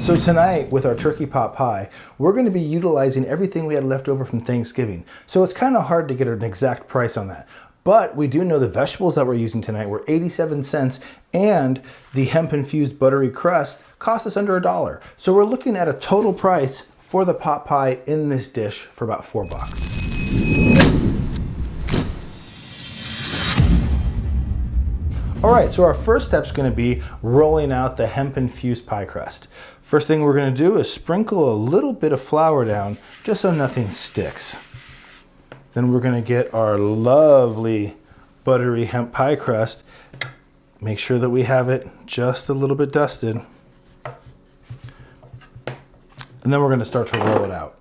So tonight with our turkey pot pie, we're going to be utilizing everything we had left over from Thanksgiving. So it's kind of hard to get an exact price on that. But we do know the vegetables that we're using tonight were 87 cents and the hemp infused buttery crust cost us under $1. So we're looking at a total price for the pot pie in this dish for about $4. All right, so our first step is going to be rolling out the hemp infused pie crust. First thing we're going to do is sprinkle a little bit of flour down just so nothing sticks. Then we're going to get our lovely buttery hemp pie crust. Make sure that we have it just a little bit dusted. And then we're going to start to roll it out.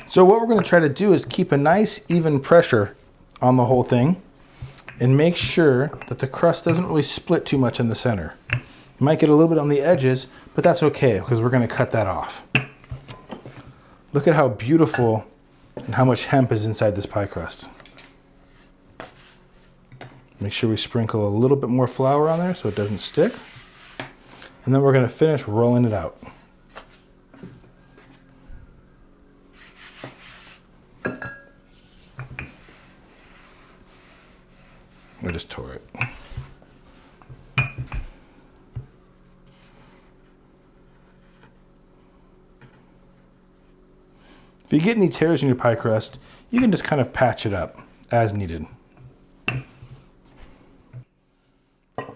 So what we're going to try to do is keep a nice even pressure on the whole thing and make sure that the crust doesn't really split too much in the center. You might get a little bit on the edges, but that's okay because we're going to cut that off. Look at how beautiful and how much hemp is inside this pie crust. Make sure we sprinkle a little bit more flour on there so it doesn't stick. And then we're going to finish rolling it out. I just tore it. If you get any tears in your pie crust, you can just kind of patch it up as needed. And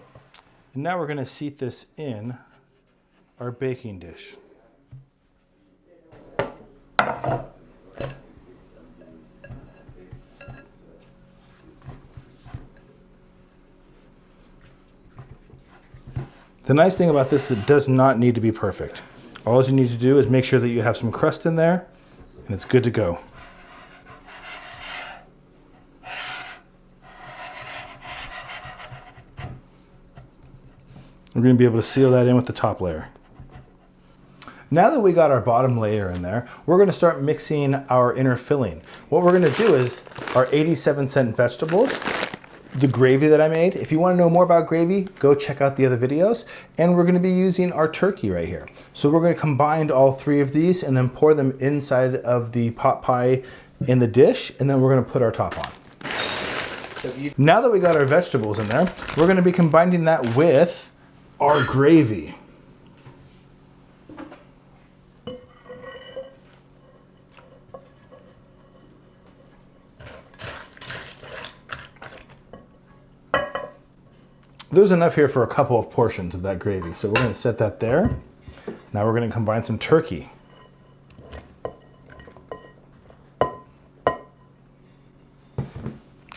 now we're going to seat this in our baking dish. The nice thing about this is it does not need to be perfect. All you need to do is make sure that you have some crust in there and it's good to go. We're going to be able to seal that in with the top layer. Now that we got our bottom layer in there, we're going to start mixing our inner filling. What we're going to do is our 87-cent vegetables, the gravy that I made. If you want to know more about gravy, go check out the other videos. And we're going to be using our turkey right here. So we're going to combine all three of these and then pour them inside of the pot pie in the dish, and then we're going to put our top on. Now that we got our vegetables in there, we're going to be combining that with our gravy. There's enough here for a couple of portions of that gravy, so we're going to set that there. Now we're going to combine some turkey.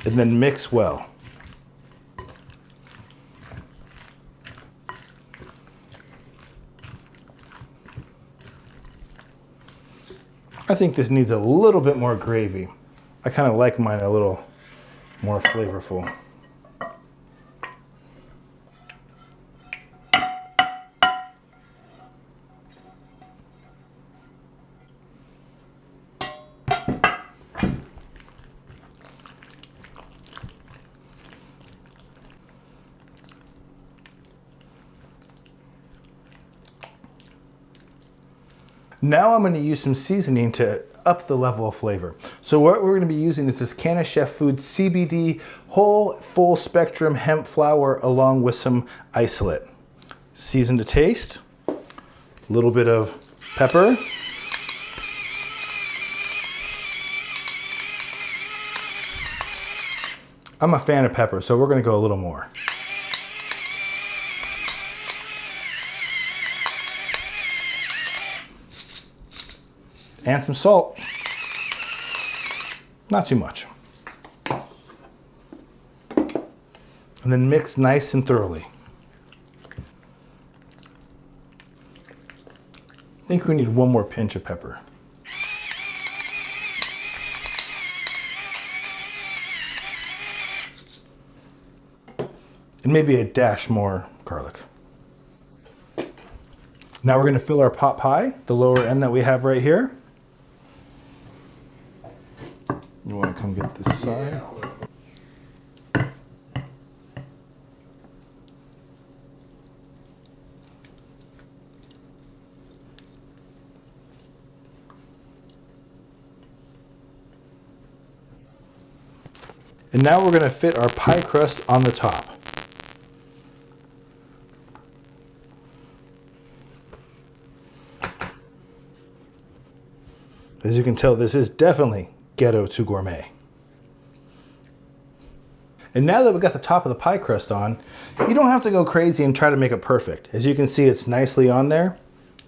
And then mix well. I think this needs a little bit more gravy. I kind of like mine a little more flavorful. Now I'm going to use some seasoning to up the level of flavor. So what we're going to be using is this Canna Chef Foods CBD whole full spectrum hemp flour along with some isolate. Season to taste, a little bit of pepper. I'm a fan of pepper, so we're going to go a little more. And some salt. Not too much. And then mix nice and thoroughly. I think we need one more pinch of pepper. and maybe a dash more garlic. Now we're going to fill our pot pie, the lower end that we have right here. You want to come get this side. And now we're going to fit our pie crust on the top. As you can tell, this is definitely ghetto to gourmet. And now that we've got the top of the pie crust on, you don't have to go crazy and try to make it perfect. As you can see, it's nicely on there.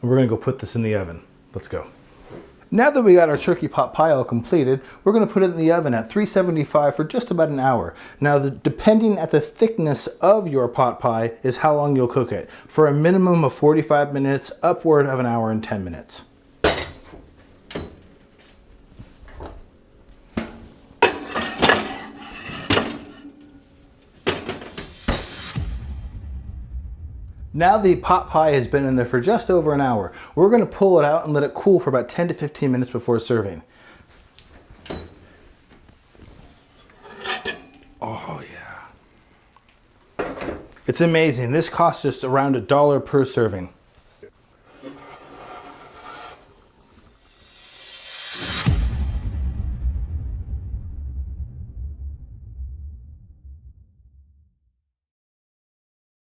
And we're going to go put this in the oven. Let's go. Now that we got our turkey pot pie all completed, we're going to put it in the oven at 375 for just about an hour. Now, depending at the thickness of your pot pie is how long you'll cook it. For a minimum of 45 minutes, upward of an hour and 10 minutes. Now the pot pie has been in there for just over an hour. We're going to pull it out and let it cool for about 10 to 15 minutes before serving. Oh yeah. It's amazing. This costs just around $1 per serving.